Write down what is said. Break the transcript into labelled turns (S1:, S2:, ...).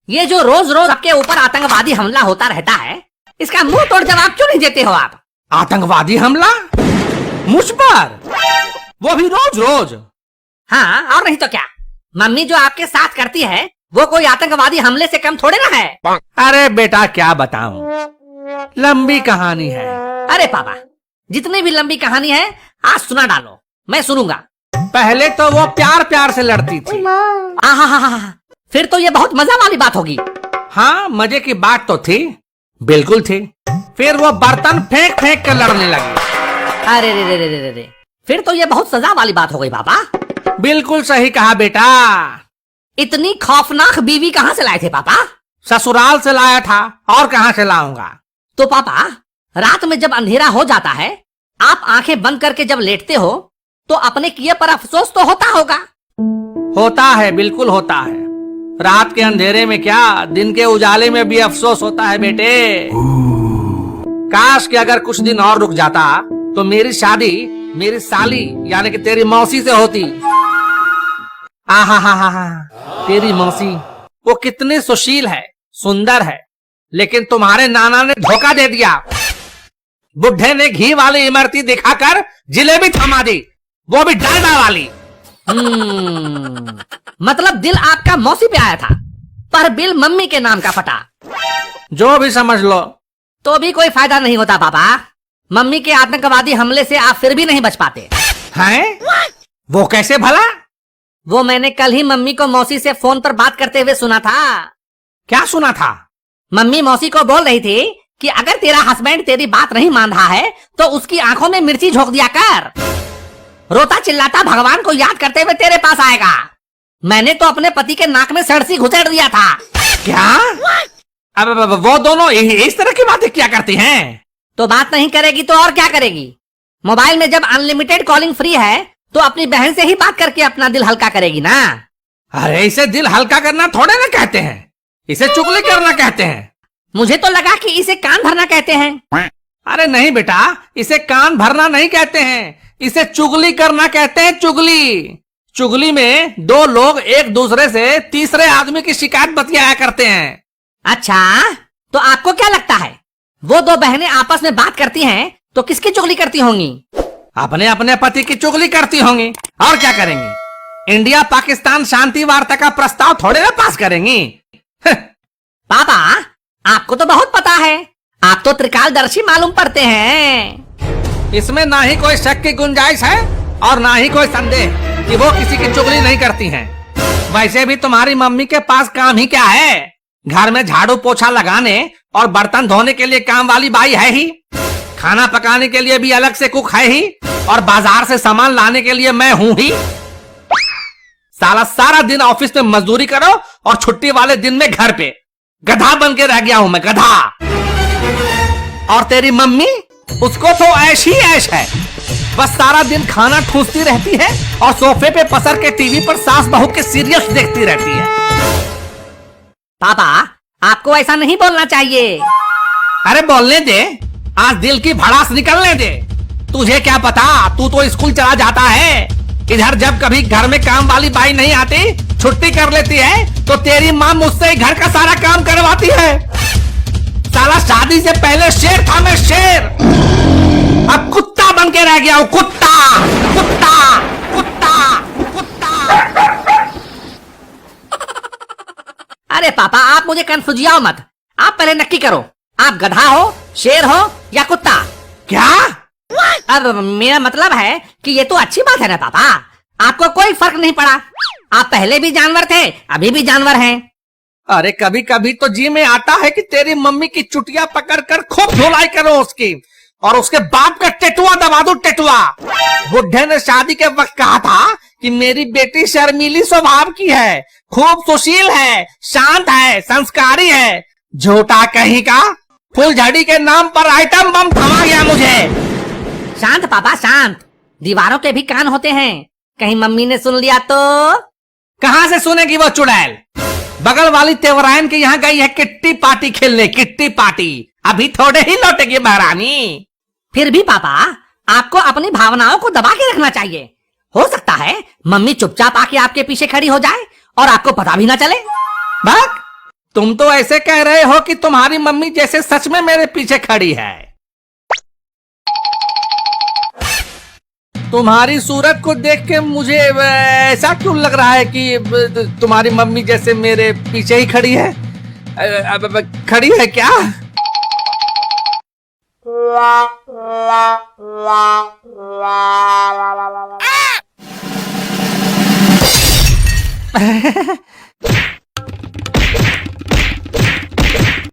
S1: ये जो रोज रोज आपके ऊपर आतंकवादी हमला होता रहता है, इसका मुंह तोड़ जवाब क्यों नहीं देते हो आप?
S2: आतंकवादी हमला मुझ पर, वो भी रोज रोज?
S1: हाँ, और नहीं तो क्या। मम्मी जो आपके साथ करती है वो कोई आतंकवादी हमले से कम थोड़े ना है।
S2: अरे बेटा क्या बताऊं, लंबी कहानी है।
S1: अरे पापा, जितनी भी लंबी कहानी है आज सुना डालो, मैं सुनूंगा।
S2: पहले तो वो प्यार प्यार से लड़ती थी।
S1: आहा, फिर तो ये बहुत मजा वाली बात होगी।
S2: हाँ, मजे की बात तो थी, बिल्कुल थी। फिर वो बर्तन फेंक फेंक कर लड़ने लगी।
S1: अरे रे रे रे रे रे, फिर तो ये बहुत सजा वाली बात हो गई पापा।
S2: बिल्कुल सही कहा बेटा।
S1: इतनी खौफनाक बीवी कहाँ से लाए थे पापा?
S2: ससुराल से लाया था, और कहाँ से लाऊंगा।
S1: तो पापा, रात में जब अंधेरा हो जाता है, आप आंखें बंद करके जब लेटते हो तो अपने किए पर अफसोस तो होता होगा।
S2: होता है, बिल्कुल होता है। रात के अंधेरे में क्या, दिन के उजाले में भी अफसोस होता है बेटे। काश कि अगर कुछ दिन और रुक जाता तो मेरी शादी मेरी साली यानी कि तेरी मौसी से होती। आहा, तेरी मौसी वो कितनी सुशील है, सुंदर है, लेकिन तुम्हारे नाना ने धोखा दे दिया। बुढ़े ने घी वाली इमरती दिखाकर जिलेबी थमा दी, वो भी डालडा वाली।
S1: मतलब दिल आपका मौसी पे आया था, पर बिल मम्मी के नाम का फटा।
S2: जो भी समझ लो।
S1: तो भी कोई फायदा नहीं होता पापा। मम्मी के आतंकवादी हमले से आप फिर भी नहीं बच पाते
S2: हैं? वो कैसे भला?
S1: वो मैंने कल ही मम्मी को मौसी से फोन पर बात करते हुए सुना था।
S2: क्या सुना था?
S1: मम्मी मौसी को बोल रही थी कि अगर तेरा हस्बैंड तेरी बात नहीं मान रहा है तो उसकी आंखों में मिर्ची झोंक दिया कर। रोता चिल्लाता भगवान को याद करते हुए तेरे पास आएगा। मैंने तो अपने पति के नाक में सड़सी घुसेड़ दिया था।
S2: क्या? अब वो दोनों इस तरह की बातें क्या करती हैं?
S1: तो बात नहीं करेगी तो और क्या करेगी? मोबाइल में जब अनलिमिटेड कॉलिंग फ्री है तो अपनी बहन से ही बात करके अपना दिल हल्का करेगी ना।
S2: अरे इसे दिल हल्का करना थोड़े ना कहते हैं, इसे चुगली करना कहते हैं।
S1: मुझे तो लगा कि इसे कान भरना कहते हैं।
S2: अरे नहीं बेटा, इसे कान भरना नहीं कहते हैं, इसे चुगली करना कहते हैं। चुगली चुगली में दो लोग एक दूसरे से तीसरे आदमी की शिकायत बतियाया करते हैं।
S1: अच्छा, तो आपको क्या लगता है वो दो बहनें आपस में बात करती हैं तो किसकी चुगली करती होंगी?
S2: अपने अपने पति की चुगली करती होंगी, और क्या करेंगी। इंडिया पाकिस्तान शांति वार्ता का प्रस्ताव थोड़े ना पास करेंगी।
S1: पापा, आपको तो बहुत पता है, आप तो त्रिकालदर्शी मालूम पड़ते हैं।
S2: इसमें ना ही कोई शक की गुंजाइश है और ना ही कोई संदेह कि वो किसी की चुगली नहीं करती हैं। वैसे भी तुम्हारी मम्मी के पास काम ही क्या है? घर में झाड़ू पोछा लगाने और बर्तन धोने के लिए काम वाली बाई है ही, खाना पकाने के लिए भी अलग से कुक है ही, और बाजार से सामान लाने के लिए मैं हूं ही। सारा दिन ऑफिस में मजदूरी करो और छुट्टी वाले दिन में घर पे गधा बन के रह गया हूं मैं, गधा। और तेरी मम्मी, उसको तो ऐश ही ऐश है, बस सारा दिन खाना ठूसती रहती है और सोफे पे पसर के टीवी पर सास बहू के सीरियल्स देखती रहती है।
S1: पापा, आपको ऐसा नहीं बोलना चाहिए।
S2: अरे बोलने दे, आज दिल की भड़ास निकलने दे। तुझे क्या पता, तू तो स्कूल चला जाता है। इधर जब कभी घर में काम वाली बाई नहीं आती, छुट्टी कर लेती है, तो तेरी माँ मुझसे ही घर का सारा काम करवाती है। साला शादी से पहले शेर था मैं, शेर। अब कुत्ता बन के रह गया हूँ, कुत्ता कुत्ता कुत्ता कुत्ता।
S1: अरे पापा, आप मुझे कंफ्यूजियाओ मत। आप पहले नक्की करो, आप गधा हो, शेर हो या कुत्ता?
S2: क्या?
S1: अब मेरा मतलब है कि ये तो अच्छी बात है ना पापा, आपको कोई फर्क नहीं पड़ा। आप पहले भी जानवर थे, अभी भी जानवर हैं।
S2: अरे कभी कभी तो जी में आता है कि तेरी मम्मी की चुटिया पकड़कर खूब धुलाई करो उसकी, और उसके बाप का टेटुआ दबा दो, टेटुआ। बुढ़े ने शादी के वक्त कहा था कि मेरी बेटी शर्मीली स्वभाव की है, खूब सुशील है, शांत है, संस्कारी है। झूठा कहीं का, फुलझड़ी के नाम पर आइटम बम थमा गया मुझे।
S1: शांत पापा, शांत। दीवारों के भी कान होते हैं, कहीं मम्मी ने सुन लिया तो?
S2: कहां से सुनेगी वो चुड़ैल? बगल वाली तेवरायन के यहाँ गई है किट्टी पार्टी खेलने, किट्टी पार्टी। अभी थोड़े ही लौटेगी महारानी।
S1: फिर भी पापा, आपको अपनी भावनाओं को दबा के रखना चाहिए। हो सकता है मम्मी चुपचाप आके आपके पीछे खड़ी हो जाए और आपको पता भी ना चले।
S2: बक, तुम तो ऐसे कह रहे हो कि तुम्हारी मम्मी जैसे सच में मेरे पीछे खड़ी है। तुम्हारी सूरत को देख के मुझे ऐसा क्यों लग रहा है कि तुम्हारी मम्मी जैसे मेरे पीछे ही खड़ी है। खड़ी है क्या?